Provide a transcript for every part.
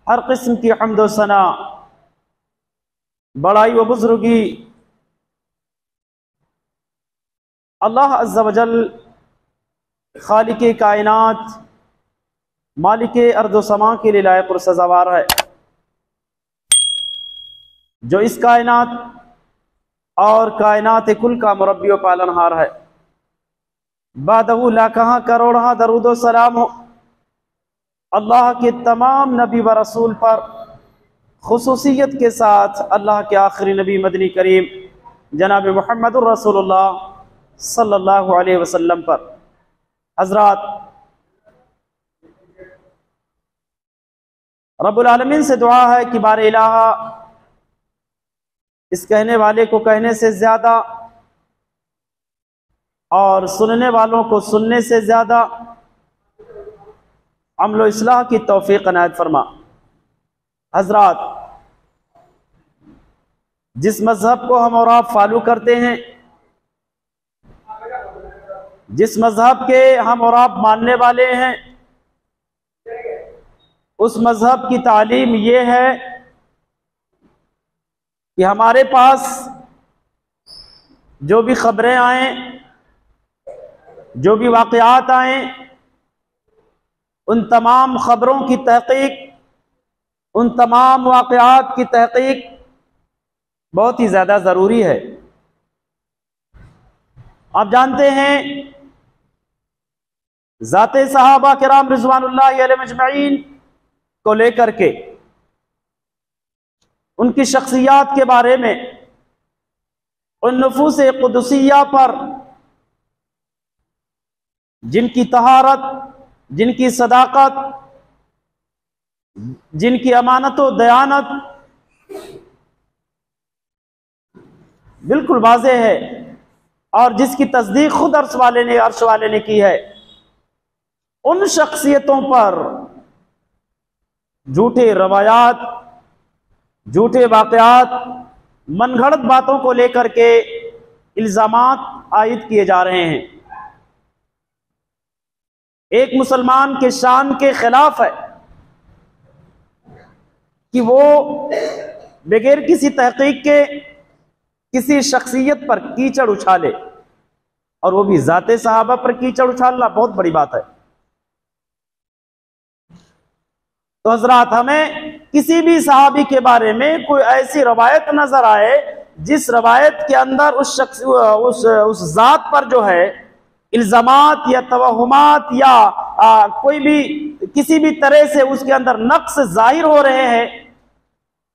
हर किस्म की हम्द व सना, बड़ाई व बुजुर्गी अल्लाह अज़्ज़ा वजल खालिक़े कायनात, मालिके अर्द समा के लिए लायक और सज़ावार है, जो इस कायनात और कायनात कुल का मुरब्बी व पालनहार है। बादहू लाखा करोड़ा दरूद व सलाम हो अल्लाह के तमाम नबी व रसूल पर, खुसूसियत के साथ अल्लाह के आखिरी नबी मदनी करीम जनाब मुहम्मदुर रसूलुल्लाह सल्लल्लाहु अलैहि वसल्लम पर। हज़रात, रब्बुल आलमीन से दुआ है कि बारे इलाहा इस कहने वाले को कहने से ज़्यादा और सुनने वालों को सुनने से ज़्यादा अमल इस्लाह की तौफीक अनायत फरमा। हज़रात, जिस मज़हब को हम और आप फॉलो करते हैं, जिस मज़हब के हम और आप मानने वाले हैं, उस मज़हब की तालीम ये है कि हमारे पास जो भी खबरें आएँ, जो भी वाक़यात आएँ, उन तमाम खबरों की तहक़ीक़, उन तमाम वाक़यात की तहक़ीक़ बहुत ही ज़्यादा ज़रूरी है। आप जानते हैं, ज़ाते सहाबा किराम रिज़वानुल्लाहि अलैहिम अजमईन को लेकर के, उनकी शख्सियात के बारे में, उन नुफूस-ए क़ुदसिया पर जिनकी तहारत, जिनकी सदाकत, जिनकी अमानत व दयानत बिल्कुल वाज़ेह है और जिसकी तस्दीक खुद अर्श वाले ने की है, उन शख्सियतों पर झूठे रवायात, झूठे वाक़यात, मनगढ़ंत बातों को लेकर के इल्ज़ामात आयद किए जा रहे हैं। एक मुसलमान के शान के खिलाफ है कि वो बगैर किसी तहकीक के किसी शख्सियत पर कीचड़ उछाले, और वो भी ज़ाते सहाबा पर कीचड़ उछालना बहुत बड़ी बात है। तो हजरात, हमें किसी भी सहाबी के बारे में कोई ऐसी रवायत नजर आए जिस रवायत के अंदर उस जात पर जो है इल्जामात या तवहुमात या कोई भी किसी भी तरह से उसके अंदर नक्स जाहिर हो रहे हैं,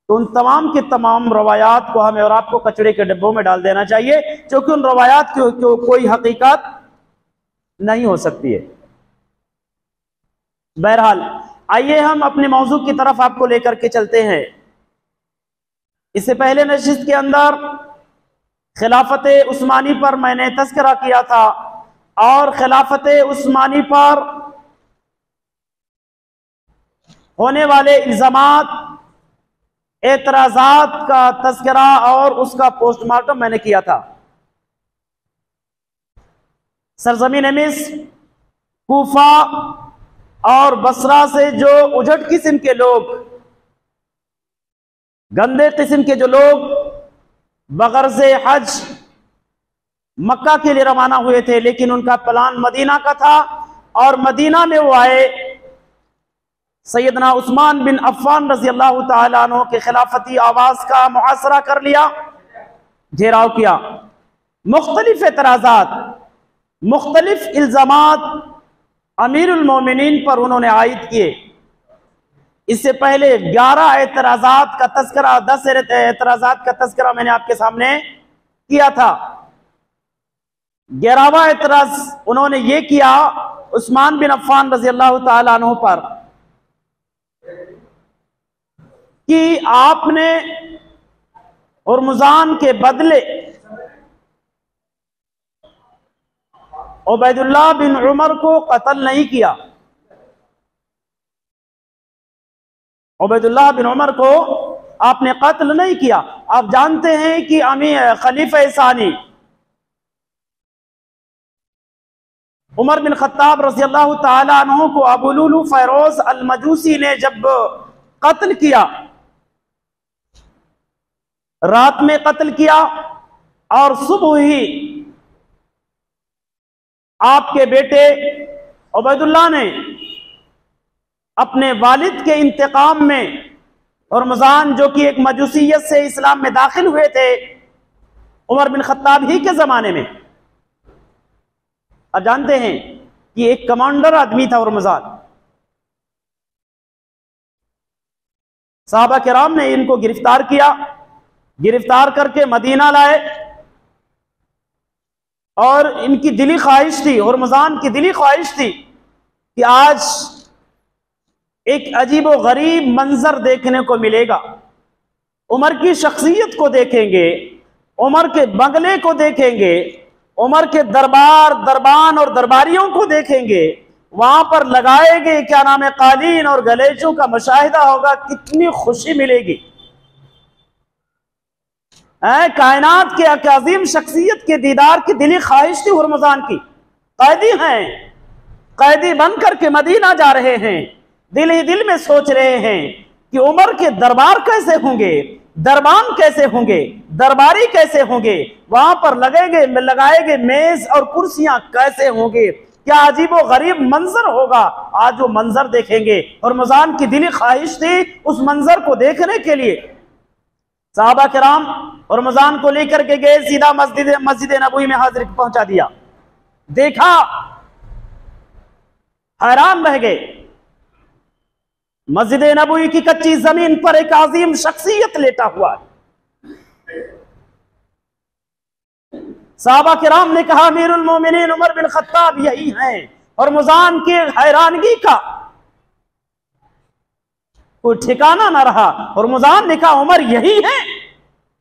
तो उन तमाम के तमाम रवायात को हमें और आपको कचड़े के डिब्बों में डाल देना चाहिए, क्योंकि उन रवायात की कोई हकीकत नहीं हो सकती है। बहरहाल, आइए हम अपने मौजू की तरफ आपको लेकर के चलते हैं। इससे पहले नशिस्त के अंदर खिलाफत उस्मानी पर मैंने तज़किरा किया था, और खिलाफत उस्मानी पर होने वाले इल्ज़ामात, एतराज़ात का तज़किरा और उसका पोस्टमार्टम मैंने किया था। सरज़मीन मिस्र, कूफा और बसरा से जो उजट किस्म के लोग, गंदे किस्म के जो लोग बगर्ज़े हज मक्का के लिए रवाना हुए थे, लेकिन उनका प्लान मदीना का था, और मदीना में वो आए, सैयदना उस्मान बिन अफ़्फ़ान रज़ी अल्लाह ताला अन्हु के खिलाफती आवाज़ का मुहासरा कर लिया, घेराव किया, मुख्तलिफ एतराज़ात, मुख्तलिफ इल्ज़ामात अमीरुल मोमिनीन पर उन्होंने आयद किए। इससे पहले 11 एतराज़ात का तज़किरा, 10 एतराज़ात का तज़किरा मैंने आपके सामने किया था। 11वां एतराज़ उन्होंने ये किया उस्मान बिन अफ़्फ़ान रज़ी अल्लाह ताला अन्हु पर कि आपने हुर्मुज़ान के बदले उबैदुल्लाह बिन उमर को कत्ल नहीं किया। उबैदुल्लाह बिन उमर को आपने कत्ल नहीं किया। आप जानते हैं कि खलीफा सानी उमर बिन खत्ताब रज़ी अल्लाह ताला अन्हु को अबू लुलू फ़ैरोज़ अल मजूसी ने जब कत्ल किया, रात में कत्ल किया और सुबह ही आपके बेटे उबैदुल्लाह ने अपने वालिद के इंतकाम में, हुर्मुज़ान जो कि एक मजूसियत से इस्लाम में दाखिल हुए थे उमर बिन खत्ताब ही के जमाने में, आप जानते हैं कि एक कमांडर आदमी था हुर्मुज़ान। साहबा किराम ने इनको गिरफ्तार किया, गिरफ्तार करके मदीना लाए और इनकी दिली ख्वाहिश थी, हुर्मुज़ान की दिली ख्वाहिश थी कि आज एक अजीब व गरीब मंजर देखने को मिलेगा। उमर की शख्सियत को देखेंगे, उमर के बंगले को देखेंगे, उमर के दरबार दरबान और दरबारियों को देखेंगे, वहां पर लगाए गए क्या नाम है कालीन और गलेचों का मुशाहिदा होगा, कितनी खुशी मिलेगी। कायनात के अजीम शख्सियत के दीदार की दिली ख्वाहिश थी हुर्मुज़ान की। कैदी हैं, कैदी बनकर के मदीना जा रहे हैं, दिल ही दिल में सोच रहे हैं कि उमर के दरबार कैसे होंगे, दरबान कैसे होंगे, दरबारी कैसे होंगे, वहां पर लगाए गए मेज और कुर्सियां कैसे होंगे, क्या अजीब व गरीब मंजर होगा। आज वो मंजर देखेंगे, हुर्मुज़ान की दिली ख्वाहिश थी उस मंजर को देखने के लिए। साहबा किराम हुर्मुज़ान को लेकर के गए, सीधा मस्जिद नबवी में हाजिर पहुंचा दिया। देखा, हैरान रह गए, मस्जिद नबवी की कच्ची जमीन पर एक अजीम शख्सियत लेटा हुआ है। साहबा किराम ने कहा अमीरुल मोमिनीन उमर बिन खत्ताब यही हैं। हुर्मुज़ान की हैरानगी का कोई ठिकाना ना रहा। हुर्मुज़ान ने कहा उमर यही हैं।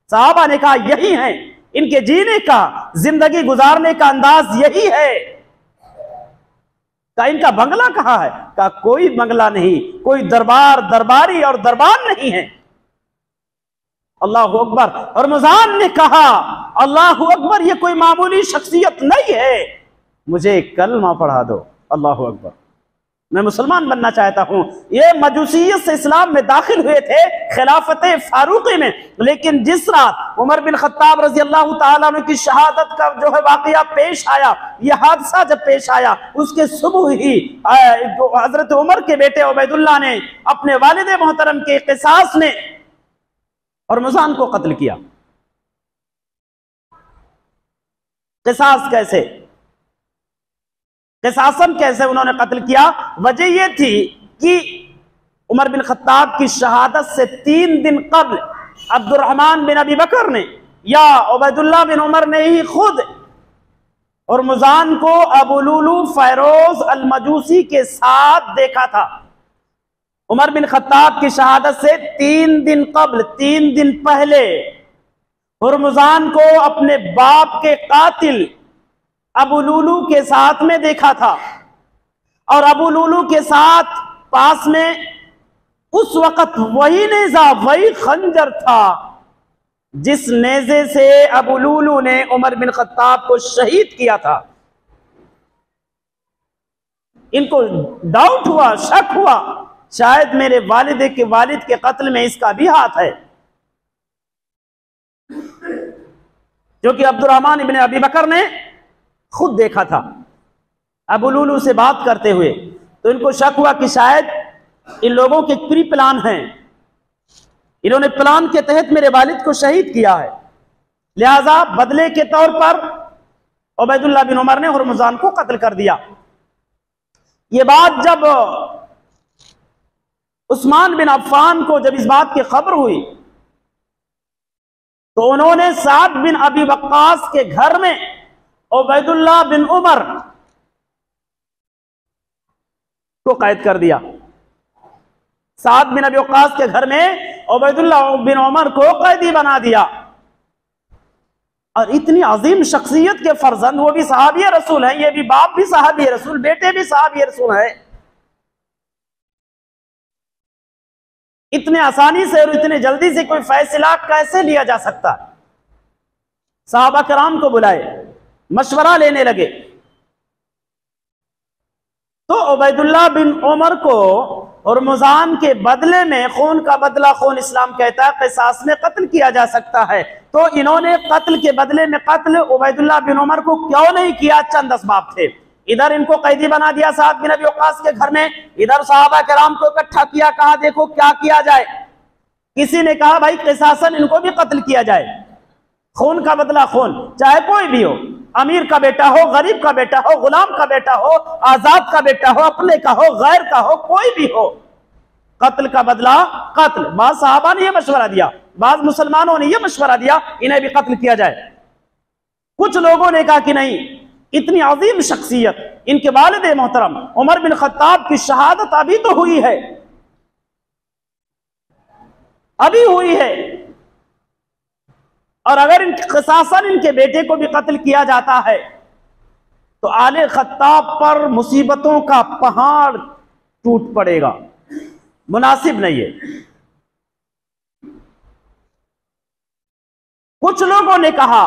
साहबा ने कहा यही हैं, इनके जीने का, जिंदगी गुजारने का अंदाज यही है। का इनका बंगला कहाँ है? का कोई बंगला नहीं, कोई दरबार दरबारी और दरबार नहीं है। अल्लाहु अकबर। हुर्मुज़ान ने कहा अल्लाहु अकबर, ये कोई मामूली शख्सियत नहीं है, मुझे कलमा पढ़ा दो। अल्लाहु अकबर, मैं मुसलमान बनना चाहता हूं। ये मजूसियत से इस्लाम में दाखिल हुए थे खिलाफत फारूकी में, लेकिन जिस रात उमर बिन खत्ताब रजी अल्लाह तआला अन्हु की शहादत का जो है वाकया पेश आया, यह हादसा जब पेश आया, उसके सुबह ही हजरत उमर के बेटे उबैदुल्लाह ने अपने वालिद मोहतरम के क़िसास ने हुर्मुज़ान को कत्ल किया। क़िसास कैसे, क़िसासन कैसे उन्होंने कत्ल किया? वजह यह थी कि उमर बिन खत्ताब की शहादत से 3 दिन कबल अब्दुर्रहमान बिन अबी बकर ने या उबैदुल्लाह बिन उमर ने ही खुद हुर्मुज़ान को अबू लुलू फैरोज अल मजूसी के साथ देखा था। उमर बिन खत्ताब की शहादत से 3 दिन कबल, 3 दिन पहले हुर्मुज़ान को अपने बाप के कातिल अबू लुलू के साथ में देखा था, और अबू लुलू के साथ पास में उस वक्त वही नेजा, वही खंजर था जिस नेजे से अबू लुलू ने उमर बिन खत्ताब को शहीद किया था। इनको डाउट हुआ, शक हुआ, शायद मेरे वालिद के कत्ल में इसका भी हाथ है, क्योंकि अब्दुर्रहमान इब्ने अबी बकर ने खुद देखा था अबू लुलू से बात करते हुए। तो इनको शक हुआ कि शायद इन लोगों के प्री प्लान हैं, इन्होंने प्लान के तहत मेरे वालिद को शहीद किया है, लिहाजा बदले के तौर पर उबैदुल्लाह बिन उमर ने हुर्मुज़ान को कत्ल कर दिया। ये बात जब उस्मान बिन अफ़्फ़ान को जब इस बात की खबर हुई, तो उन्होंने साद बिन अबी वक्कास के घर में उबैदुल्लाह बिन उमर को कैद कर दिया। साद बिन अबी वक्कास के घर में उबैदुल्लाह बिन उमर को कैदी बना दिया। और इतनी अजीम शख्सियत के फर्जंद, वो भी सहाबी रसूल है, ये भी बाप भी सहाबी रसूल, बेटे भी सहाबी रसूल है, इतने आसानी से और इतने जल्दी से कोई फैसला कैसे लिया जा सकता? सहाबा कराम को बुलाए, मशवरा लेने लगे, तो उबैदुल्लाह बिन उमर को हुर्मुज़ान के बदले में खून का बदला खून, इस्लाम कहता है क़िसास में कत्ल किया जा सकता है। तो इन्होंने कत्ल के बदले में कत्ल उबैदुल्लाह बिन उमर को क्यों नहीं किया? चंद असबाब थे। इधर इनको कैदी बना दिया साद बिन अबी वक्कास के घर में, इधर सहाबा किराम को इकट्ठा किया, कहा देखो क्या किया जाए। किसी ने कहा भाई क़िसासन इनको भी कत्ल किया जाए, खून का बदला खून, चाहे कोई भी हो, अमीर का बेटा हो, गरीब का बेटा हो, गुलाम का बेटा हो, आजाद का बेटा हो, अपने का हो, गैर का हो, कोई भी हो, कत्ल का बदला कत्ल। बाद सहाबा ने यह मशवरा दिया, बाद मुसलमानों ने यह मशवरा दिया इन्हें भी कत्ल किया जाए। कुछ लोगों ने कहा कि नहीं, इतनी अजीम शख्सियत, इनके वालिद मोहतरम उमर बिन खत्ताब की शहादत अभी तो हुई है, अभी हुई है, और अगर क़िसासन इनके बेटे को भी कत्ल किया जाता है तो आले खत्ताब पर मुसीबतों का पहाड़ टूट पड़ेगा, मुनासिब नहीं है। कुछ लोगों ने कहा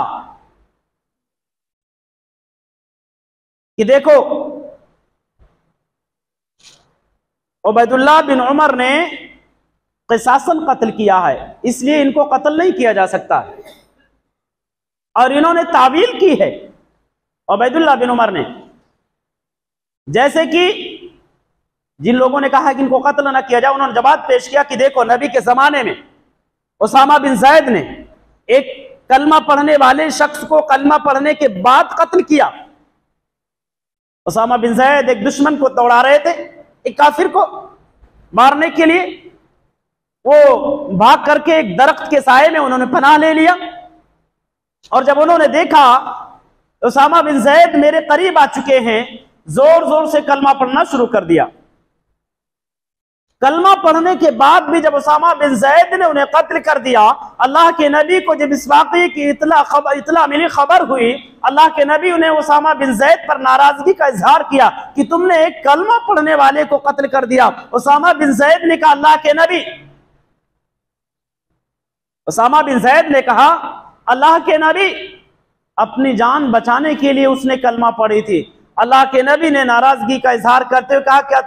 कि देखो उबैदुल्लाह बिन उमर ने क़िसासन कत्ल किया है, इसलिए इनको कत्ल नहीं किया जा सकता, और इन्होंने तावील की है उबैदुल्लाह बिन उमर ने। जैसे कि जिन लोगों ने कहा कि इनको कत्ल न किया जाए, उन्होंने जवाब पेश किया कि देखो नबी के जमाने में उसामा बिन ज़ैद ने एक कलमा पढ़ने वाले शख्स को कलमा पढ़ने के बाद कत्ल किया। उसामा बिन ज़ैद एक दुश्मन को दौड़ा रहे थे, एक काफिर को मारने के लिए, वो भाग करके एक दरख्त के साये में उन्होंने पनाह ले लिया, और जब उन्होंने देखा उसामा बिन ज़ैद मेरे करीब आ चुके हैं, जोर जोर से कलमा पढ़ना शुरू कर दिया। कलमा पढ़ने के बाद भी जब उसामा बिन ज़ैद ने उन्हें कत्ल कर दिया, अल्लाह के नबी को जब इस वाक़े की इतला मिली, खबर हुई, अल्लाह के नबी ने उसामा बिन ज़ैद पर नाराजगी का इजहार किया कि तुमने एक कलमा पढ़ने वाले को कत्ल कर दिया। उसामा बिन ज़ैद ने कहा अल्लाह के नबी, उसामा बिन ज़ैद ने कहा अल्लाह के नबी, अपनी जान बचाने के लिए उसने कलमा पढ़ी थी। अल्लाह के नबी ने नाराजगी का इजहार करते हुए कहा क्या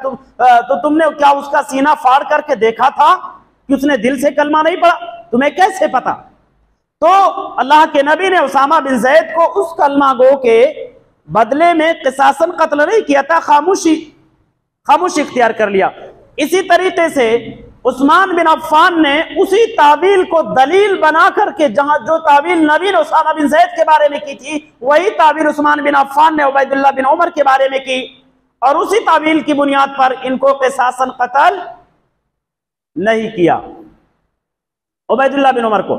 तुमने क्या उसका सीना फाड़ करके देखा था कि उसने दिल से कलमा नहीं पढ़ा? तुम्हें कैसे पता? तो अल्लाह के नबी ने उसामा बिन ज़ैद को उस कलमा गो के बदले में क़िसासन कत्ल नहीं किया था, खामोशी इख्तियार कर लिया। इसी तरीके से उस्मान बिन अफ़्फ़ान ने उसी तावील को दलील बना करके, जहां जो तावील नबी ने उसामा बिन ज़ैद के बारे में की थी, वही तावील उस्मान बिन अफ़्फ़ान ने उबैदुल्लाह बिन उमर के बारे में की, और उसी तावील की बुनियाद पर इनको क़िसासन कत्ल नहीं किया उबैदुल्लाह बिन उमर को।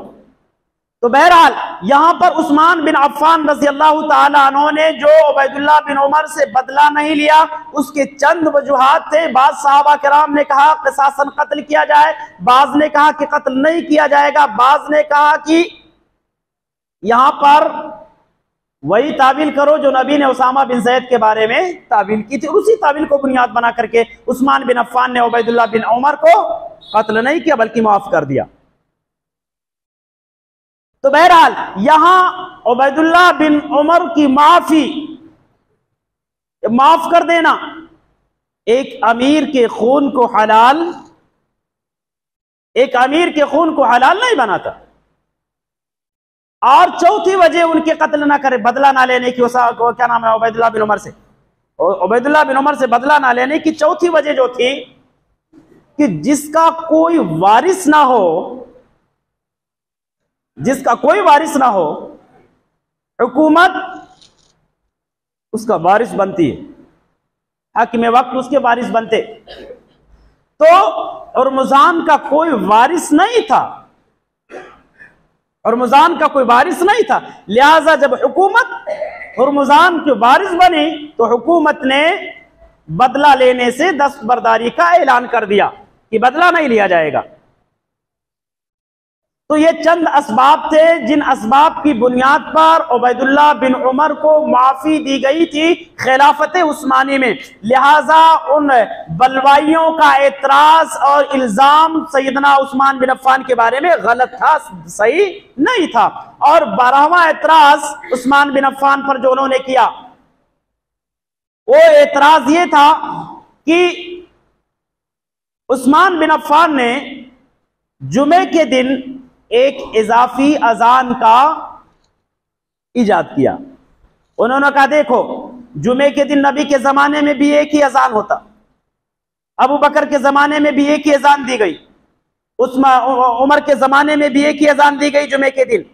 तो बहरहाल यहां पर उस्मान बिन अफ़्फ़ान रज़ी अल्लाह ताला अन्हु ने जो उबैदुल्लाह बिन उमर से बदला नहीं लिया, उसके चंद वजूहात थे। बाज़ सहाबा किराम ने कहा क़िसासन कत्ल किया जाए, बाज़ ने कहा कि कत्ल नहीं किया जाएगा, बाज़ ने कहा कि यहां पर वही तावील करो जो नबी ने उसामा बिन ज़ैद के बारे में तावील की थी, उसी तावील को बुनियाद बना करके उस्मान बिन अफ़्फ़ान ने उबैदुल्लाह बिन उमर को कत्ल नहीं किया बल्कि माफ कर दिया। तो बहरहाल यहां उबैदुल्लाह बिन उमर की माफ कर देना एक अमीर के खून को हलाल नहीं बनाता। और चौथी वजह उनके कत्ल ना करे, बदला ना लेने की, क्या नाम है, उबैदुल्लाह बिन उमर से बदला ना लेने की चौथी वजह जो थी कि जिसका कोई वारिस ना हो, हुकूमत उसका वारिस बनती है, हाकिम वक्त उसके वारिस बनते। तो हुर्मुज़ान का कोई वारिस नहीं था, लिहाजा जब हुकूमत हुर्मुज़ान के वारिस बनी तो हुकूमत ने बदला लेने से दस्तबरदारी का ऐलान कर दिया कि बदला नहीं लिया जाएगा। तो ये चंद असबाब थे जिन असबाब की बुनियाद पर उबैदुल्लाह बिन उमर को माफी दी गई थी खिलाफत उस्मानी में। लिहाजा उन बलवाइयों का एतराज और इल्जाम सैयदना उस्मान बिन अफ़्फ़ान के बारे में गलत था, सही नहीं था। और 12वां एतराज उस्मान बिन अफ़्फ़ान पर जो उन्होंने किया वो एतराज ये था कि उस्मान बिन अफ़्फ़ान ने जुमे के दिन एक इजाफी अजान का इजाद किया। उन्होंने कहा देखो, जुमे के दिन नबी के जमाने में भी एक ही अजान होता, अबू बकर के जमाने में भी एक ही अजान दी गई, उमर के जमाने में भी एक ही अजान दी गई जुमे के दिन,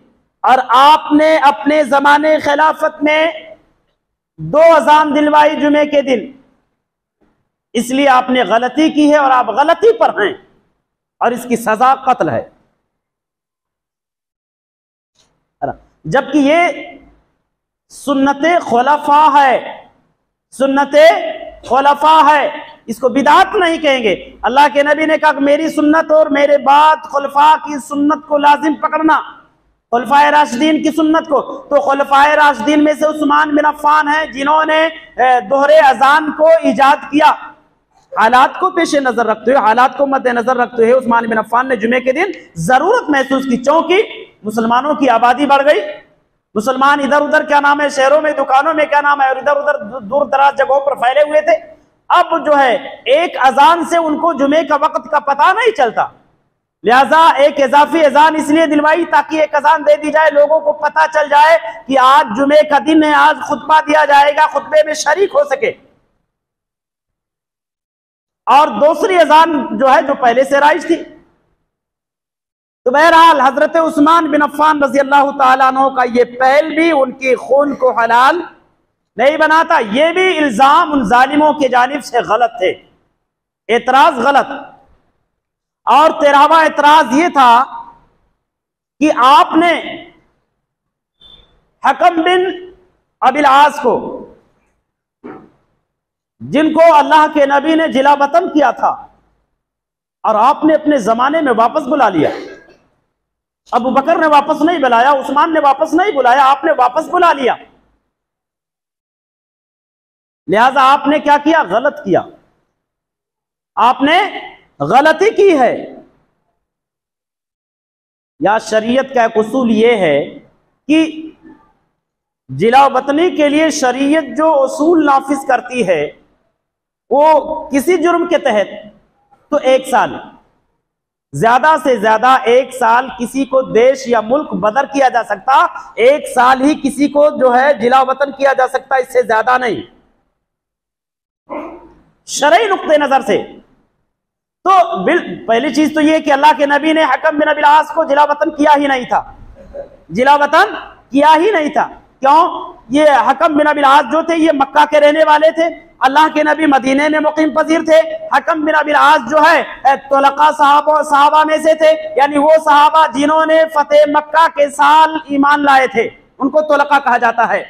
और आपने अपने जमाने खिलाफत में 2 अजान दिलवाई जुमे के दिन। इसलिए आपने गलती की है और आप गलती पर हैं और इसकी सजा कत्ल है। जबकि ये सुन्नते खुलफा है, सुन्नते खुलफा है, इसको बिदात नहीं कहेंगे। अल्लाह के नबी ने कहा मेरी सुन्नत और मेरे बाद खुलफा की सुन्नत को लाजिम पकड़ना, खुलफाए राशिदीन की सुन्नत को। तो खुलफाए राशिदीन में से उस्मान बिन अफ़्फ़ान हैं जिन्होंने दोहरे अजान को ईजाद किया। हालात को पेश नजर रखते हुए, हालात को मद्देनजर रखते हुए उस्मान बिन अफ़्फ़ान ने जुमे के दिन जरूरत महसूस की, क्योंकि मुसलमानों की आबादी बढ़ गई, मुसलमान इधर उधर क्या नाम है शहरों में, दुकानों में क्या नाम है, और इधर उधर दूर दराज जगहों पर फैले हुए थे। अब जो है एक अजान से उनको जुमे का वक्त का पता नहीं चलता, लिहाजा एक इजाफी अजान इसलिए दिलवाई ताकि एक अजान दे दी जाए, लोगों को पता चल जाए कि आज जुमे का दिन है, आज खुतबा दिया जाएगा, खुतबे में शरीक हो सके। और दूसरी अजान जो है जो पहले से राइज थी। तो बहरहाल हजरत उस्मान बिन अफ़्फ़ान रज़ी अल्लाह तआला अन्हु का ये पहल भी उनके खून को हलाल नहीं बनाता। ये भी इल्जाम उन जालिमों की जानिब से गलत थे, एतराज गलत। और 13वां एतराज ये था कि आपने हकम बिन अबिल आस को, जिनको अल्लाह के नबी ने जिला वतन किया था, और आपने अपने जमाने में वापस बुला लिया। अबू बकर ने वापस नहीं बुलाया, उस्मान ने वापस नहीं बुलाया, आपने वापस बुला लिया। लिहाजा आपने क्या किया? गलत किया, आपने गलती की है। या शरीयत का एक उसूल यह है कि जिला वतनी के लिए शरीयत जो उसूल नाफिज करती है वो किसी जुर्म के तहत तो 1 साल, ज्यादा से ज्यादा 1 साल किसी को देश या मुल्क बदर किया जा सकता, 1 साल ही किसी को जो है जिला वतन किया जा सकता, इससे ज्यादा नहीं, शरई नुक्ते नजर से। तो पहली चीज तो यह कि अल्लाह के नबी ने हकम बिन अबिल आस को जिला वतन किया ही नहीं था, जिला वतन किया ही नहीं था। क्यों? ये हकम बिन अबिल आस जो थे ये मक्का के रहने वाले थे, अल्लाह के नबी मदीने में मुकीम पजीर थे। हकम बिन अबिल आस जो है तुलका सहाबा में से थे, यानी वो सहाबा जिन्होंने फतेह मक्का के साल ईमान लाए थे, उनको तुलका कहा जाता है।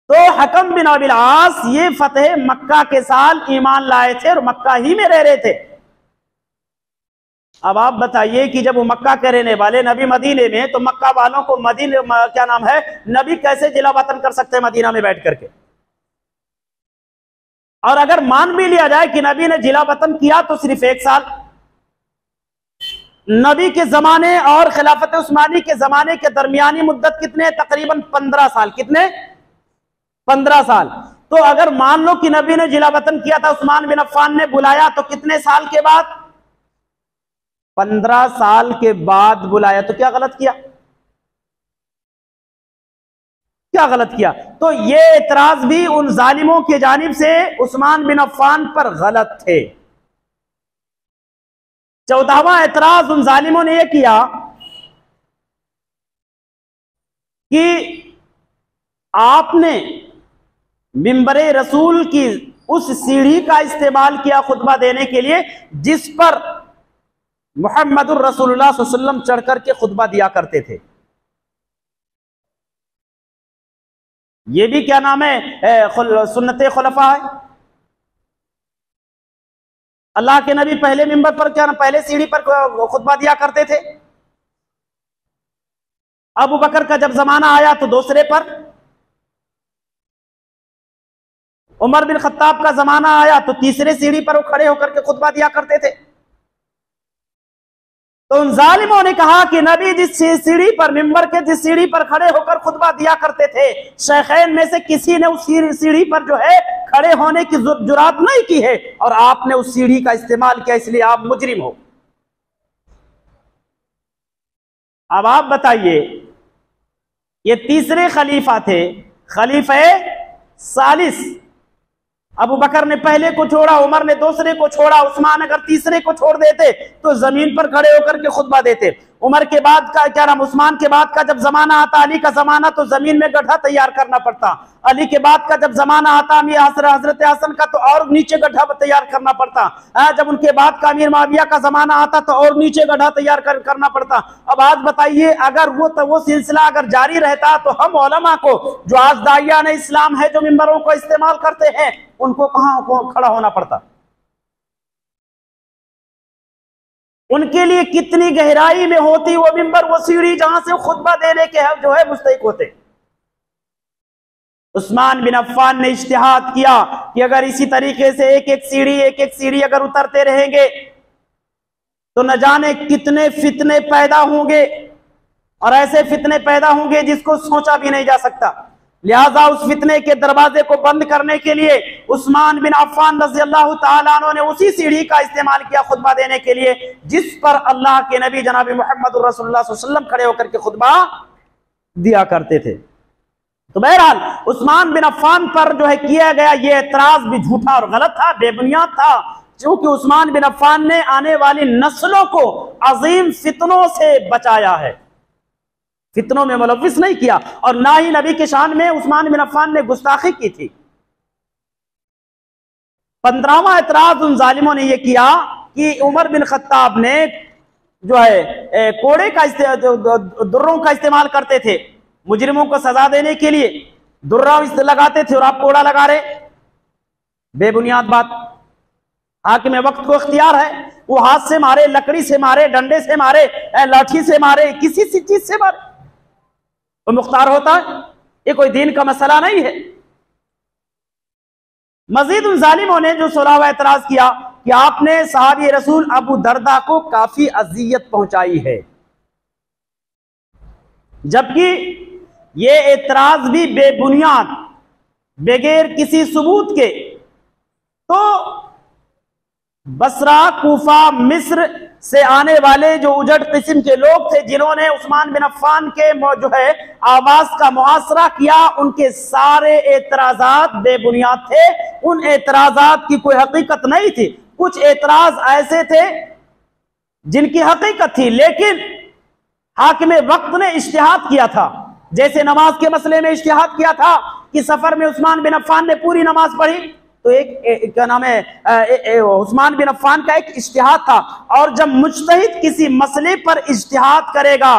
तो हकम बिन अबिल आस ये फतेह मक्का के साल ईमान लाए थे और मक्का ही में रह रहे थे। अब आप बताइए कि जब वो मक्का के रहने वाले, नबी मदीने में, तो मक्का वालों को मदीने क्या नाम है, नबी कैसे जिला वतन कर सकते हैं मदीना में बैठ करके? और अगर मान भी लिया जाए कि नबी ने जिला वतन किया तो सिर्फ 1 साल, नबी के जमाने और खिलाफत उस्मानी के जमाने के दरमियानी मुद्दत कितने? तकरीबन 15 साल। कितने? 15 साल। तो अगर मान लो कि नबी ने जिला वतन किया था, उस्मान बिन अफ़्फ़ान ने बुलाया, तो कितने साल के बाद? 15 साल के बाद बुलाया। तो क्या गलत किया? क्या गलत किया? तो ये एतराज भी उन जालिमों की जानिब से उस्मान बिन अफ़्फ़ान पर गलत थे। 14वां एतराज उन जालिमों ने यह किया कि आपने मिंबरे रसूल की उस सीढ़ी का इस्तेमाल किया खुतबा देने के लिए जिस पर मुहम्मदुर रसूलुल्लाह सल्लल्लाहु अलैहि वसल्लम चढ़ करके खुतबा दिया करते थे। ये भी क्या नाम है, सुन्नते खुलफा है। अल्लाह के नबी पहले मिंबर पर क्या, पहले सीढ़ी पर खुतबा दिया करते थे। अबू बकर का जब जमाना आया तो दूसरे पर, उमर बिन खत्ताब का जमाना आया तो तीसरे सीढ़ी पर वो खड़े होकर के खुतबा दिया करते थे। तो उन जालिमों ने कहा कि नबी जिस सीढ़ी पर, मिंबर के जिस सीढ़ी पर खड़े होकर खुतबा दिया करते थे, शेखैन में से किसी ने उस सीढ़ी पर जो है खड़े होने की जुरात नहीं की है, और आपने उस सीढ़ी का इस्तेमाल किया, इसलिए आप मुजरिम हो। अब आप बताइए, ये तीसरे खलीफा थे, खलीफे सालिस। अबू बकर ने पहले को छोड़ा, उमर ने दूसरे को छोड़ा, उस्मान अगर तीसरे को छोड़ देते तो जमीन पर खड़े होकर के खुतबा देते। उमर के बाद का क्या नाम, उस्मान के बाद का जब जमाना आता, अली का जमाना, तो जमीन में गड्ढा तैयार करना पड़ता। अली के बाद का जब जमाना आता अमीर हजरत हसन का, तो और नीचे गड्ढा तैयार करना पड़ता। जब उनके बाद का अमीर माविया का जमाना आता तो और नीचे गड्ढा तैयार करना पड़ता। अब आज बताइए, अगर वो सिलसिला अगर जारी रहता तो हम उलमा को, जो आज दाइयाने इस्लाम है, जो मिंबरों को इस्तेमाल करते हैं, उनको कहां खड़ा होना पड़ता? उनके लिए कितनी गहराई में होती वो मिंबर, वो सीढ़ी, जहां से खुतबा देने के जो है मुस्तहिक होते। उस्मान बिन अफ्फान ने इज्तिहाद किया कि अगर इसी तरीके से एक एक सीढ़ी अगर उतरते रहेंगे तो न जाने कितने फितने पैदा होंगे, और ऐसे फितने पैदा होंगे जिसको सोचा भी नहीं जा सकता। लिहाजा उस फितने के दरवाजे को बंद करने के लिए उस्मान बिन अफ्फान रज़ी अल्लाह तआला अन्हु ने उसी सीढ़ी का इस्तेमाल किया खुतबा देने के लिए, जिस पर अल्लाह के नबी जनाब मोहम्मद रसूलुल्लाह सल्लल्लाहु अलैहि वसल्लम खड़े होकर के खुतबा दिया करते थे। तो बहरहाल उस्मान बिन अफ्फान पर जो है किया गया ये एतराज भी झूठा और गलत था, बेबुनियाद था, क्योंकि उस्मान बिन अफ्फान ने आने वाली नस्लों को अजीम फितनों से बचाया है, फितनों में मुलव्विस नहीं किया, और ना ही नबी के शान में उस्मान बिन अफ्फान ने गुस्ताखी की थी। 15वां एतराज उन जालिमों ने यह किया कि उमर बिन खत्ताब ने जो है कोड़े का दुर्रों का इस्तेमाल करते थे, मुजरिमों को सजा देने के लिए दुर्रा लगाते थे, और आप कोड़ा लगा रहे। बेबुनियाद बात। हाकिम वक्त को इख्तियार है, वो हाथ से मारे, लकड़ी से मारे, डंडे से मारे, लाठी से मारे, किसी सी चीज से मारे, वो मुख्तार होता है। ये कोई दीन का मसला नहीं है। मजीद उन जालिमों ने जो 16वां एतराज किया कि आपने सहाबी रसूल अबू दरदा को काफी अजियत पहुंचाई है, जबकि ये एतराज भी बेबुनियाद, बगैर किसी सबूत के। तो बसरा, कूफा, मिस्र से आने वाले जो उजड़ किस्म के लोग थे, जिन्होंने उस्मान बिन अफ्फान के जो है आवाज का मुहासरा किया, उनके सारे एतराजात बेबुनियाद थे। उन एतराजात की कोई हकीकत नहीं थी। कुछ एतराज ऐसे थे जिनकी हकीकत थी, लेकिन हाकिम वक्त ने इज्तिहाद किया था। जैसे नमाज के मसले में इज्तिहाद किया था कि सफर में उस्मान बिन अफ्फान ने पूरी नमाज पढ़ी, तो एक क्या नाम है, उस्मान बिन अफ्फान का एक इज्तिहाद था। और जब मुज्तहिद किसी मसले पर इज्तिहाद करेगा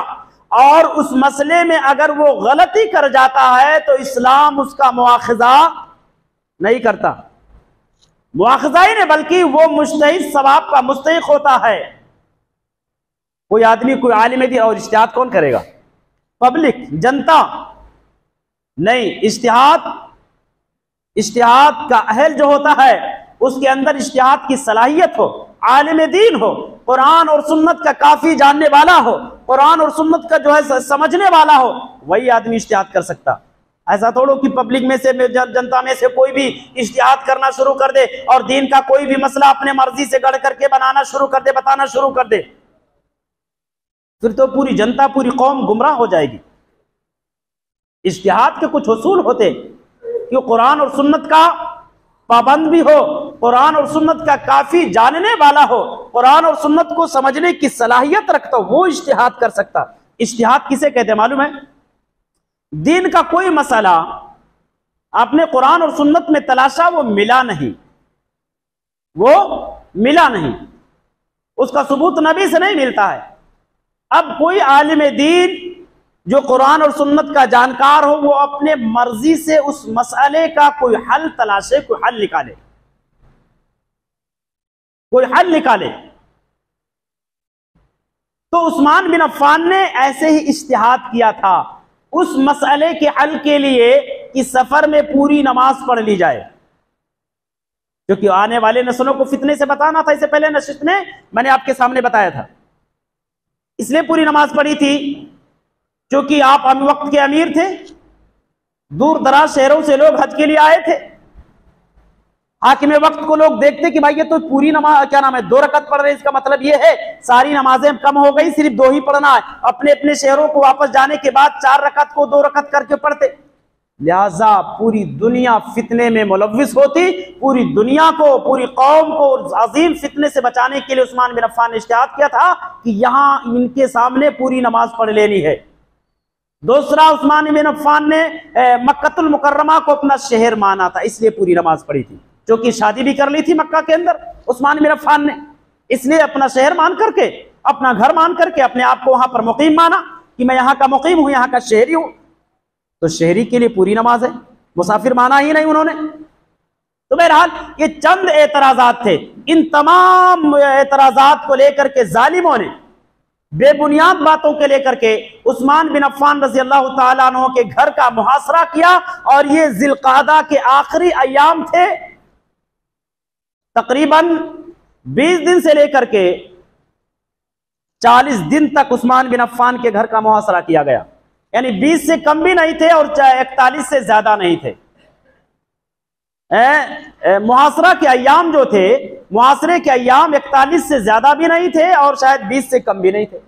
और उस मसले में अगर वो गलती कर जाता है, तो इस्लाम उसका मुआखजा नहीं करता, मुआखजा ही नहीं, बल्कि वो मुज्तहिद सवाब का मुस्तहिक होता है। कोई आदमी, कोई आलिम दीन, और इज्तिहाद कौन करेगा? पब्लिक, जनता नहीं। इज्तिहाद का अहल जो होता है, उसके अंदर इज्तिहाद की सलाहियत हो, आलिम दीन हो, कुरान और सुन्नत का काफी जानने वाला हो, कुरान और सुन्नत का जो है समझने वाला हो, वही आदमी इज्तिहाद कर सकता। ऐसा थोड़ो कि पब्लिक में से, जनता में से कोई भी इज्तिहाद करना शुरू कर दे और दीन का कोई भी मसला अपने मर्जी से गढ़ करके बनाना शुरू कर दे, बताना शुरू कर दे, फिर तो पूरी जनता, पूरी कौम गुमराह हो जाएगी। इज्तिहाद के कुछ उसूल होते कि कुरान और सुन्नत का पाबंद भी हो, कुरान और सुन्नत का काफी जानने वाला हो, कुरान और सुन्नत को समझने की सलाहियत रखता हो, वो इज्तिहाद कर सकता। इज्तिहाद किसे कहते हैं मालूम है? दीन का कोई मसला आपने कुरान और सुन्नत में तलाशा, वो मिला नहीं, वो मिला नहीं, उसका सबूत नबी से नहीं मिलता है। अब कोई आलिम दीन जो कुरान और सुन्नत का जानकार हो, वो अपने मर्जी से उस मसले का कोई हल तलाशे, कोई हल निकाले, कोई हल निकाले। तो उस्मान बिन अफ्फान ने ऐसे ही इज्तिहाद किया था उस मसले के हल के लिए कि सफर में पूरी नमाज पढ़ ली जाए, क्योंकि आने वाले नस्लों को फितने से बताना था। इससे पहले नशिस्त में मैंने आपके सामने बताया था इसलिए पूरी नमाज पढ़ी थी क्योंकि आप हम वक्त के अमीर थे, दूर दराज शहरों से लोग हज के लिए आए थे। हाकिम वक्त को लोग देखते कि भाई ये तो पूरी नमाज, क्या नाम है, 2 रकत पढ़ रहे, इसका मतलब ये है सारी नमाजें कम हो गई, सिर्फ 2 ही पढ़ना है। अपने अपने शहरों को वापस जाने के बाद 4 रकत को 2 रकत करके पढ़ते। लिहाजा पूरी दुनिया फितने में मुलव्विस होती। पूरी दुनिया को, पूरी कौम को अजीम फितने से बचाने के लिए उस्मान बिन अफ़्फ़ान ने इज्तिहाद किया था कि यहां इनके सामने पूरी नमाज पढ़ लेनी है। दूसरा, उस्मान बिन अफ़्फ़ान ने मक्कतुल मुकर्रमा को अपना शहर माना था, इसलिए पूरी नमाज पढ़ी थी। क्योंकि शादी भी कर ली थी मक्का के अंदर उस्मान बिन अफ़्फ़ान ने, इसलिए अपना शहर मान करके, अपना घर मान करके अपने आप को वहां पर मुकीम माना कि मैं यहाँ का मुकीम हूं, यहाँ का शहरी हूं। तो शहरी के लिए पूरी नमाज है, मुसाफिर माना ही नहीं उन्होंने। तो बहरहाल ये चंद एतराजात थे। इन तमाम एतराजात को लेकर के जालिमों ने, बेबुनियाद बातों के लेकर के उस्मान बिन अफ़्फ़ान रज़ी अल्लाह तआला अन्हु के घर का मुहासरा किया। और ये ज़िलक़ादा के आखिरी अय्याम थे। तकरीबन 20 दिन से लेकर के 40 दिन तक उस्मान बिन अफ़्फ़ान के घर का मुहासरा किया गया। यानी 20 से कम भी नहीं थे और 41 से ज्यादा नहीं थे। मुहासरा के अय्याम जो थे, मुहासरे के अय्याम 41 से ज्यादा भी नहीं थे और शायद 20 से कम भी नहीं थे।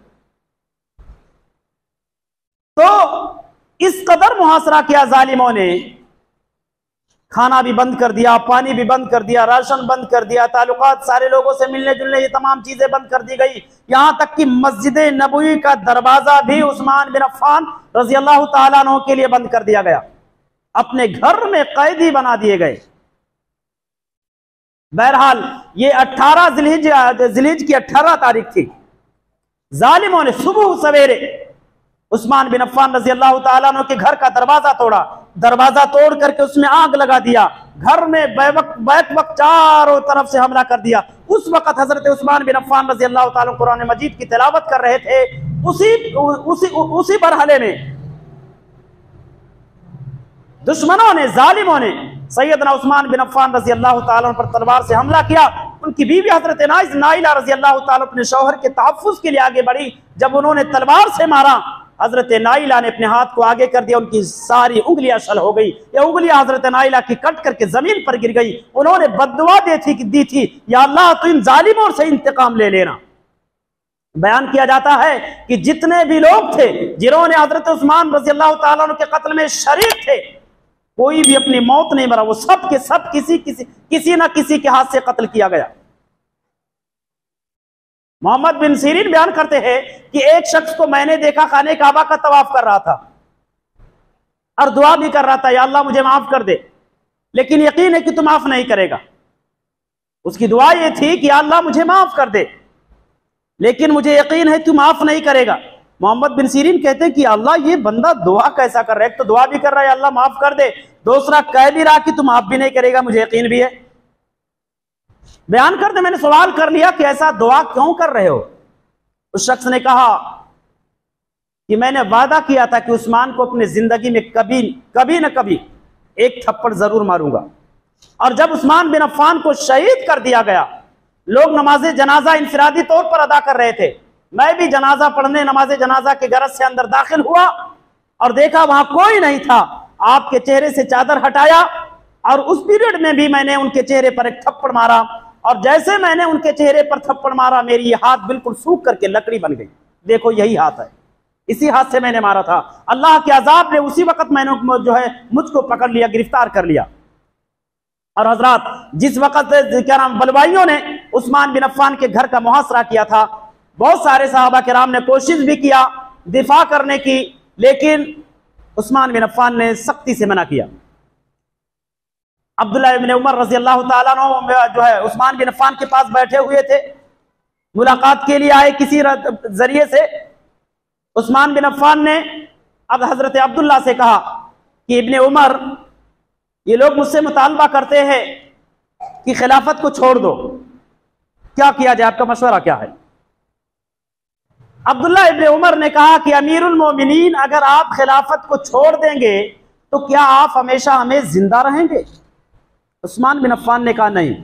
तो इस कदर मुहासरा किया जालिमों ने, खाना भी बंद कर दिया, पानी भी बंद कर दिया, राशन बंद कर दिया, ताल्लुकात सारे लोगों से मिलने जुलने, ये तमाम चीजें बंद कर दी गई। यहां तक कि मस्जिद नबवी का दरवाजा भी उस्मान बिन अफ़्फ़ान रज़ी अल्लाह तआला अन्हु के लिए बंद कर दिया गया, अपने घर में कैदी बना दिए गए। बहरहाल ये 18 ज़िलहिज की 18 तारीख थी। जालिमों ने सुबह सवेरे उस्मान बिन अफ़्फ़ान रज़ी अल्लाह तआला अन्हु के घर का दरवाजा तोड़ा, दरवाजा तोड़ करके उसमें आग लगा दिया, घर में बैक वक्त चारों तरफ से हमला कर दिया। उस वक्त हजरत उस्मान बिन अफ़्फ़ान रज़ी अल्लाह तआला कुरान मजीद की तिलावत कर रहे थे। उसी बरहले में दुश्मनों ने, जालिमों ने सैयदना उस्मान बिन अफ़्फ़ान रज़ी अल्लाह तआला पर तलवार से हमला किया। उनकी बीवी हजरत नाइला रज़ी अल्लाह तआला अपने शौहर के तहफ़्फ़ुज़ के लिए आगे बढ़ी। जब उन्होंने तलवार से मारा, हजरत नाइला ने अपने हाथ को आगे कर दिया, उनकी सारी उंगलियां शल हो गई। ये उंगलियां हजरत नाइला की कट करके जमीन पर गिर गई। उन्होंने बद्दुआ दी थी, या अल्लाह तो इन जालिमों से इंतकाम ले लेना। बयान किया जाता है कि जितने भी लोग थे जिन्होंने हजरत उस्मान रज़ी अल्लाह तआला अन्हु के कत्ल में शरीक थे, कोई भी अपनी मौत नहीं मरा, वो सब के सब किसी ना किसी के हाथ से कत्ल किया गया। मोहम्मद बिन सीरीन बयान करते हैं कि एक शख्स को मैंने देखा खाने काबा का तवाफ कर रहा था और दुआ भी कर रहा था, या अल्लाह मुझे माफ कर दे, लेकिन यकीन है कि तू माफ नहीं करेगा। उसकी दुआ यह थी कि अल्लाह मुझे माफ कर दे, लेकिन मुझे यकीन है तू माफ नहीं करेगा। मोहम्मद बिन सीरीन कहते हैं कि अल्लाह ये बंदा दुआ कैसा कर रहा है, एक तो दुआ भी कर रहा है अल्लाह माफ कर दे, दूसरा कह भी रहा कि तू माफ भी नहीं करेगा, मुझे यकीन भी है। बयान करते मैंने सवाल कर लिया कि ऐसा दुआ क्यों कर रहे हो। उस शख्स ने कहा कि मैंने वादा किया था कि उस्मान को अपनी जिंदगी में कभी न कभी एक थप्पड़ जरूर मारूंगा। और जब उस्मान बिन अफ़्फ़ान को शहीद कर दिया गया, लोग नमाज जनाजा इंफरादी तौर पर अदा कर रहे थे। मैं भी जनाजा पढ़ने नमाज जनाजा के गरज से अंदर दाखिल हुआ और देखा वहां कोई नहीं था। आपके चेहरे से चादर हटाया और उस पीरियड में भी मैंने उनके चेहरे पर एक थप्पड़ मारा, और जैसे मैंने उनके चेहरे पर थप्पड़ मारा, मेरी ये हाथ बिल्कुल सूख करके लकड़ी बन गई। देखो यही हाथ है, इसी हाथ से मैंने मारा था। अल्लाह के अजाब ने उसी वक्त मैंने जो है मुझको पकड़ लिया, गिरफ्तार कर लिया। और हजरात, जिस वक्त क्या नाम बलवाइयों ने उस्मान बिन अफ़्फ़ान के घर का मुहासरा किया था, बहुत सारे सहाबा किराम ने कोशिश भी किया दिफा करने की, लेकिन उस्मान बिन अफ़्फ़ान ने सख्ती से मना किया। अब्दुल्लाह इब्न उमर रज़ी अल्लाह तआला अन्हु जो है उस्मान बिन अफ़्फ़ान के पास बैठे हुए थे, मुलाकात के लिए आए किसी जरिए से। उस्मान बिन अफ़्फ़ान ने अब हजरत अब्दुल्ला से कहा कि इब्ने उमर, ये लोग मुझसे मुतालबा करते हैं कि खिलाफत को छोड़ दो, क्या किया जाए, आपका मशवरा क्या है। अब्दुल्ला इब्ने उमर ने कहा कि अमीरुल मोमिनीन, अगर आप खिलाफत को छोड़ देंगे तो क्या आप हमेशा हमें जिंदा रहेंगे। उस्मान बिन अफ़्फ़ान ने कहा नहीं।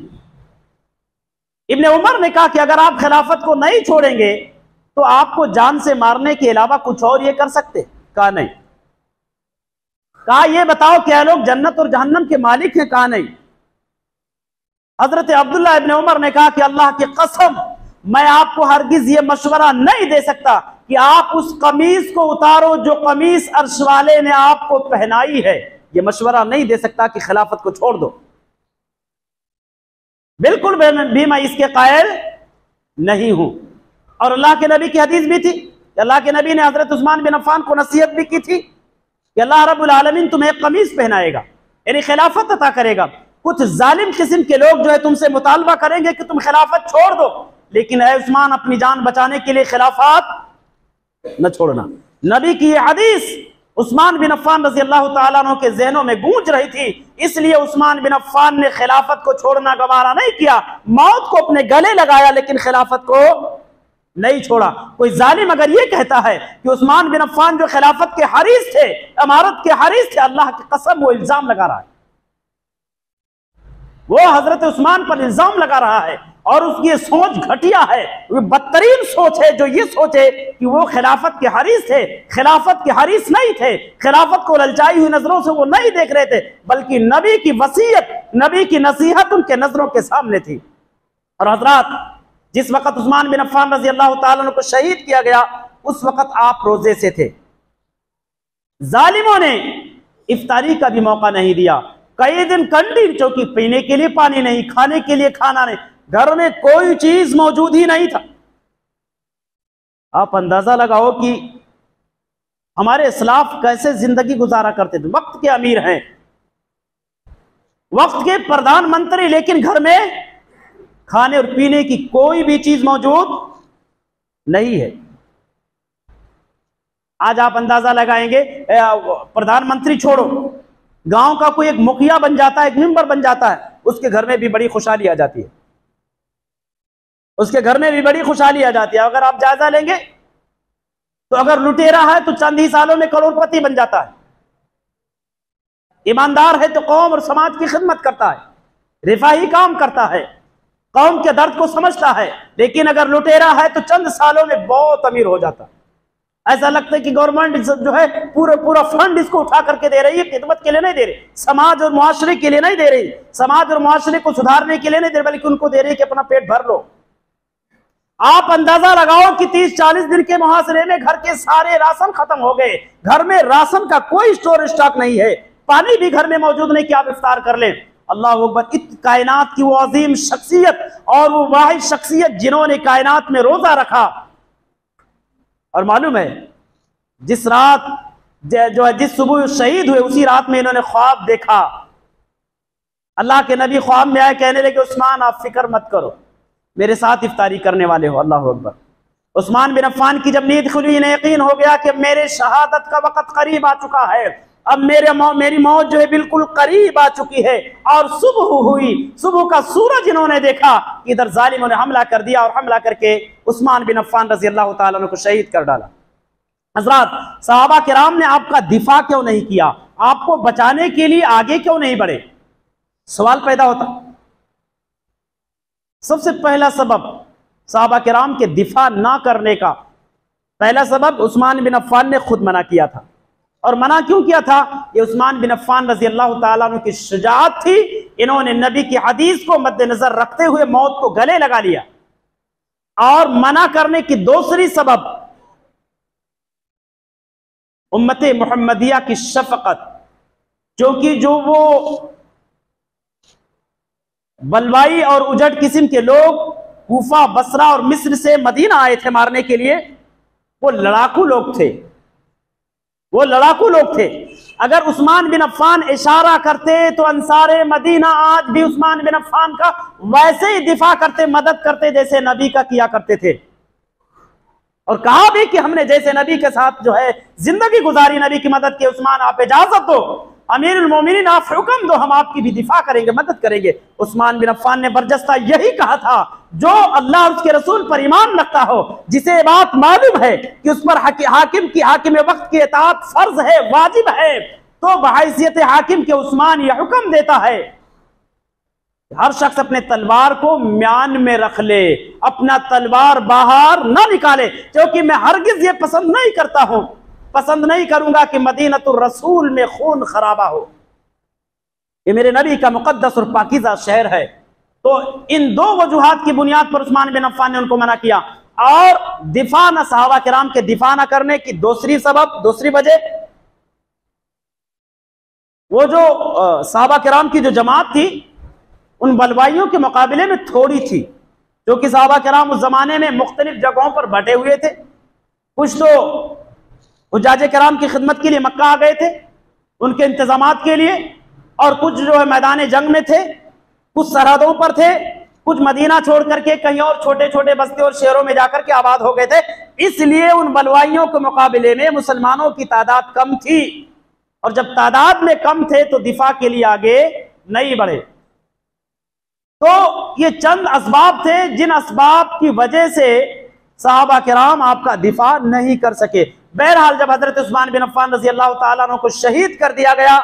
इब्ने उमर ने कहा कि अगर आप खिलाफत को नहीं छोड़ेंगे तो आपको जान से मारने के अलावा कुछ और ये कर सकते? कहा नहीं। कहा ये बताओ क्या लोग जन्नत और जहन्नम के मालिक हैं? कहा नहीं। हजरत अब्दुल्ला इब्न उमर ने कहा कि अल्लाह की कसम मैं आपको हरगिज ये मशवरा नहीं दे सकता कि आप उस कमीज को उतारो जो कमीज अर्श वाले ने आपको पहनाई है। ये मशवरा नहीं दे सकता कि खिलाफत को छोड़ दो। बिल्कुल भी मैं इसके कायल नहीं हूं। और अल्लाह के नबी की हदीस भी थी, अल्लाह के नबी ने हजरत उस्मान बिन अफ़्फ़ान को नसीहत भी की थी कि अल्लाह रब्बुल आलमीन तुम्हें एक कमीज पहनाएगा, यानी खिलाफत अता करेगा। कुछ जालिम किस्म के लोग जो है तुमसे मुतालबा करेंगे कि तुम खिलाफत छोड़ दो, लेकिन ऐ उस्मान अपनी जान बचाने के लिए खिलाफत न छोड़ना। नबी की ये हदीस उस्मान बिन अफ़्फ़ान रज़ी अल्लाह ताला अन्हु के ज़हनों में गूंज रही थी, इसलिए उस्मान बिन अफ़्फ़ान ने खिलाफत को छोड़ना गवारा नहीं किया, मौत को अपने गले लगाया लेकिन खिलाफत को नहीं छोड़ा। कोई जालिम अगर ये कहता है कि उस्मान बिन अफ़्फ़ान जो खिलाफत के हरीस थे, अमारत के हरीस थे, अल्लाह की कसम वो इल्जाम लगा रहा है, वो हजरत उस्मान पर इल्जाम लगा रहा है। और उसकी ये सोच घटिया है, वो बदतरीन सोच है जो ये सोचे कि वो खिलाफत के हरीस थे। खिलाफत के हरीस नहीं थे, खिलाफत को ललचाई हुई नजरों से वो नहीं देख रहे थे, बल्कि नबी की वसीयत, नबी की नसीहत उनके नजरों के सामने थी। और हजरात, जिस वक्त उस्मान बिन अफ़्फ़ान रज़ी अल्लाह ताला अन्हु को शहीद किया गया, उस वक्त आप रोजे से थे। जालिमों ने इफ्तारी का भी मौका नहीं दिया, कई दिन कंडी चौकी, पीने के लिए पानी नहीं, खाने के लिए खाना नहीं, घर में कोई चीज मौजूद ही नहीं था। आप अंदाजा लगाओ कि हमारे इस्लाफ कैसे जिंदगी गुजारा करते थे। वक्त के अमीर हैं, वक्त के प्रधानमंत्री, लेकिन घर में खाने और पीने की कोई भी चीज मौजूद नहीं है। आज आप अंदाजा लगाएंगे, प्रधानमंत्री छोड़ो, गांव का कोई एक मुखिया बन जाता है, एक मेंबर बन जाता है, उसके घर में भी बड़ी खुशहाली आ जाती है, उसके घर में भी बड़ी खुशहाली आ जाती है। अगर आप जायजा लेंगे तो अगर लुटेरा है तो चंद ही सालों में करोड़पति बन जाता है, ईमानदार है तो कौम और समाज की खिदमत करता है, रिफाही काम करता है, कौम के दर्द को समझता है। लेकिन अगर लुटेरा है तो चंद सालों में बहुत अमीर हो जाता है। ऐसा लगता है कि गवर्नमेंट जो है पूरा फंड इसको उठा करके दे रही है, खिदमत के लिए नहीं दे रही, समाज और मुआशरे के लिए नहीं दे रही, समाज और मुआशरे को सुधारने के लिए नहीं दे रही, बल्कि उनको दे रही है कि अपना पेट भर लो। आप अंदाजा लगाओ कि 30-40 दिन के मुहासरे में घर के सारे राशन खत्म हो गए, घर में राशन का कोई स्टॉक नहीं है, पानी भी घर में मौजूद नहीं कि आप इफ्तार कर लें। अल्लाह अकबर, कायनात की वो अजीम शख्सियत और वो वाहिद शख्सियत जिन्होंने कायनात में रोजा रखा। और मालूम है, जिस रात जो है, जिस सुबह शहीद हुए, उसी रात में इन्होंने ख्वाब देखा। अल्लाह के नबी ख्वाब में आए, कहने लगे उस्मान आप फिक्र मत करो, मेरे साथ इफ्तारी करने वाले हो। अल्लाह अकबर। उस्मान बिन अफ़्फ़ान की जब नींद खुली, इन्हें यकीन हो गया कि मेरे शहादत का वक्त करीब आ चुका है, अब मेरी मौत जो है बिल्कुल करीब आ चुकी है। और सुबह हुई, सुबह का सूरज इन्होंने देखा, इधर जालिमों ने हमला कर दिया और हमला करके उस्मान बिन अफ़्फ़ान रज़ी अल्लाह ताला अन्हु को शहीद कर डाला। हज़रात, सहाबा किराम ने आपका दिफा क्यों नहीं किया? आपको बचाने के लिए आगे क्यों नहीं बढ़े? सवाल पैदा होता। सबसे पहला सबब सहाबा किराम के दिफा ना करने का पहला सबब उस्मान बिन अफ़्फ़ान ने खुद मना किया था। और मना क्यों किया था? ये उस्मान बिन अफ़्फ़ान रज़ी अल्लाह ताला अन्हु की शुजाअत थी। इन्होंने नबी की हदीस को मद्देनजर रखते हुए मौत को गले लगा लिया। और मना करने की दूसरी सबब उम्मते मुहम्मदिया की शफकत, क्योंकि जो वो बलवाई और उजड़ किस्म के लोग कूफा, बसरा और मिस्र से मदीना आए थे मारने के लिए, वो लड़ाकू लोग थे, वो लड़ाकू लोग थे। अगर उस्मान बिन अफ़्फ़ान इशारा करते तो अंसारे मदीना आज भी उस्मान बिन अफ़्फ़ान का वैसे ही दिफा करते, मदद करते जैसे नबी का किया करते थे। और कहा भी कि हमने जैसे नबी के साथ जो है जिंदगी गुजारी, नबी की मदद की, उस्मान आप इजाजत दो, अमीरुल मोमिनीन आप हुक्म दो, हम आपकी भी दिफा करेंगे, मदद करेंगे। उस्मान बिन अफ़्फ़ान ने बरजस्ता यही कहा था, जो अल्लाह और उसके रसूल पर ईमान रखता हो, जिसे बात मालूम है कि उस पर हाकिम वक्त की इताअत फर्ज है, वाजिब है, तो बहैसियत हाकिम के उस्मान यह हुक्म देता है हर शख्स अपने तलवार को म्यान में रख ले, अपना तलवार बाहर ना निकाले, क्योंकि मैं हरगिज ये पसंद नहीं करता हूं, पसंद नहीं करूंगा कि मदीनतुर रसूल में खून खराबा हो। ये मेरे नबी का मुकद्दस और पाकीज़ा शहर है। तो इन दो वजूहात की बुनियाद पर उस्मान बिन अफ़्फ़ान ने उनको मना किया। और दिफा न सहाबा किराम के दिफा न करने की दूसरी वजह, वो जो सहाबा किराम की जो जमात थी उन बलवाइयों के मुकाबले में थोड़ी थी, जो कि सहाबा किराम उस जमाने में मुख्तलिफ जगहों पर बटे हुए थे। कुछ तो हुज्जाजे किराम की खिदमत के लिए मक्का आ गए थे उनके इंतजामात के लिए, और कुछ जो है मैदान जंग में थे, कुछ सरहदों पर थे, कुछ मदीना छोड़ करके कहीं और छोटे छोटे बस्ती और शहरों में जाकर के आबाद हो गए थे। इसलिए उन बलवाइयों के मुकाबले में मुसलमानों की तादाद कम थी, और जब तादाद में कम थे तो दिफा के लिए आगे नहीं बढ़े। तो ये चंद असबाब थे जिन असबाब की वजह से सहाबा किराम आपका दिफा नहीं कर सके। बहरहाल जब हजरत उस्मान बिन अफ़्फ़ान रज़ी अल्लाह ताला अन्हु को शहीद कर दिया गया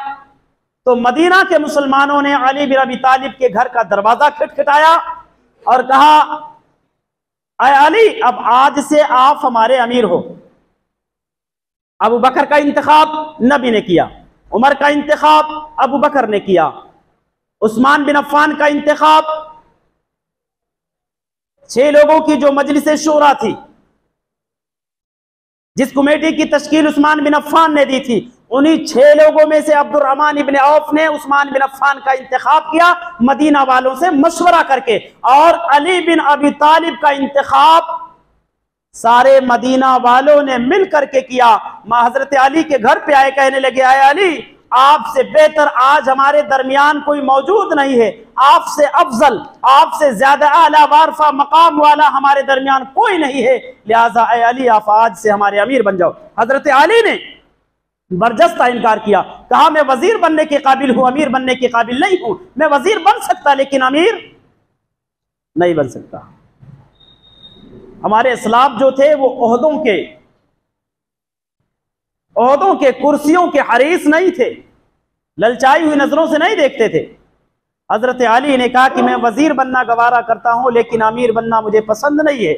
तो मदीना के मुसलमानों ने अली बिन अबी तालिब के घर का दरवाजा खटखटाया और कहा, अय अली, अब आज से आप हमारे अमीर हो। अबू बकर का इंतखाब नबी ने किया, उमर का इंतखाब अबू बकर ने किया, उस्मान बिन अफ़्फ़ान का इंतखाब 6 लोगों की जो मजलिस शूरा थी, जिस कमेटी की तश्कील उस्मान बिन अफ़्फ़ान ने दी थी, उन्हीं 6 लोगों में से अब्दुर्रहमान इब्न औफ ने उस्मान बिन अफ़्फ़ान का इंतखाब किया मदीना वालों से मशवरा करके, और अली बिन अबी तालिब का इंतखाब सारे मदीना वालों ने मिल करके किया। मां हजरत अली के घर पे आए, कहने लगे, आए अली, आपसे बेहतर आज हमारे दरमियान कोई मौजूद नहीं है, आपसे अफजल, आपसे ज्यादा आला वारफा मकाम वाला हमारे दरमियान कोई नहीं है, लिहाजा ऐ अली आप आज से हमारे अमीर बन जाओ। हजरत अली ने बरजस्ता इनकार किया, कहा मैं वजीर बनने के काबिल हूं, अमीर बनने के काबिल नहीं हूं। मैं वजीर बन सकता लेकिन अमीर नहीं बन सकता। हमारे इस्लाफ जो थे वो ओहदों के कुर्सियों के हरीस नहीं थे, ललचाई हुई नजरों से नहीं देखते थे। हजरत अली ने कहा कि मैं वजीर बनना गवारा करता हूं लेकिन अमीर बनना मुझे पसंद नहीं है।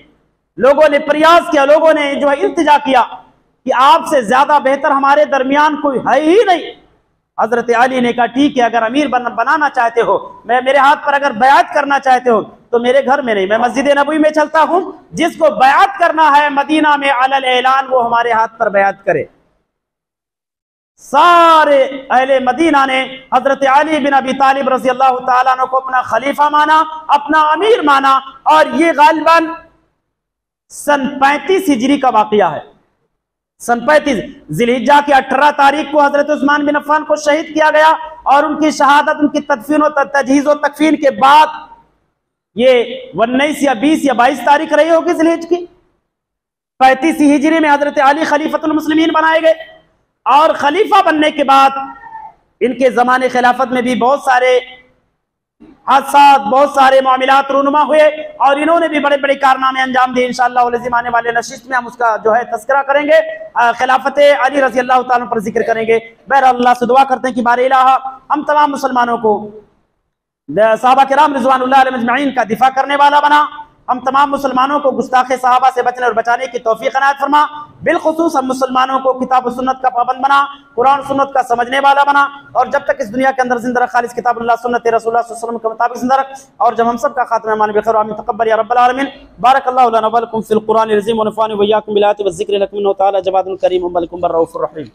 लोगों ने प्रयास किया, लोगों ने जो है इल्तिजा किया कि आपसे ज्यादा बेहतर हमारे दरमियान कोई है ही नहीं। हजरत अली ने कहा ठीक है, अगर अमीर बनाना चाहते हो, मैं मेरे हाथ पर अगर बयात करना चाहते हो तो मेरे घर में नहीं, मैं मस्जिद नबवी में चलता हूं, जिसको बयात करना है मदीना में अलल ऐलान वो हमारे हाथ पर बयात करे। सारे अहले मदीना ने हजरत अली बिन अबी तालिब रज़ी अल्लाह ताला अन्हु को अपना खलीफा माना, अपना अमीर माना, और ये गालिबन सन 35 हिजरी का वाकया है। सन 35 जिलहिज्जा की 18 तारीख को हजरत उस्मान बिन अफ़्फ़ान को शहीद किया गया, और उनकी शहादत, उनकी तदफीन और तजहीज़ और तकफीन के बाद ये 19 या 20 या 22 तारीख रही होगी जिलहिज की। 35 हिजरी में हजरत अली खलीफतुल मुस्लिमीन बनाए गए, और खलीफा बनने के बाद इनके जमाने खिलाफत में भी बहुत सारे हादसात, बहुत सारे मामलात रूनुमा हुए, और इन्होंने भी बड़े बड़े कारनामे अंजाम दिए। इंशाअल्लाह लाज़िम आने वाले नशिस्त में हम उसका जो है तस्करा करेंगे, खिलाफत अली रज़ी अल्लाह ताला पर जिक्र करेंगे। बहरहाल अल्लाह से दुआ करते हैं कि बारे इलाहा हम तमाम मुसलमानों को सहाबा किराम रिज़वानुल्लाह अलैहिम अजमईन का दिफा करने वाला बना, हम तमाम मुसलमानों को गुस्ताखे सहाबा से बचने और बचाने की तौफीक अनायत फरमा। बिलखुसूस हम मुसलमानों को किताब और सुन्नत का पाबंद बना, कुरान सुन्नत का समझने वाला बना, और जब तक इस दुनिया के अंदर जिंदा रख खालिस किताबुल्लाह सुन्नत रसूलुल्लाह सल्लल्लाहु अलैहि वसल्लम के मुताबिक जिंदा रख, और जब हम सब का खात्मा मान बिखैर आमीन तक़ब्बल या रब्बल आलमीन। बारकल्लाहु लना व लकुम फिल कुरानिल अज़ीम व नफ़अनी व इय्याकुम बिल आयति व ज़िक्रिल हकीम व तआला जवादुल करीम व मलिकुम बर रऊफ़ुर रहीम।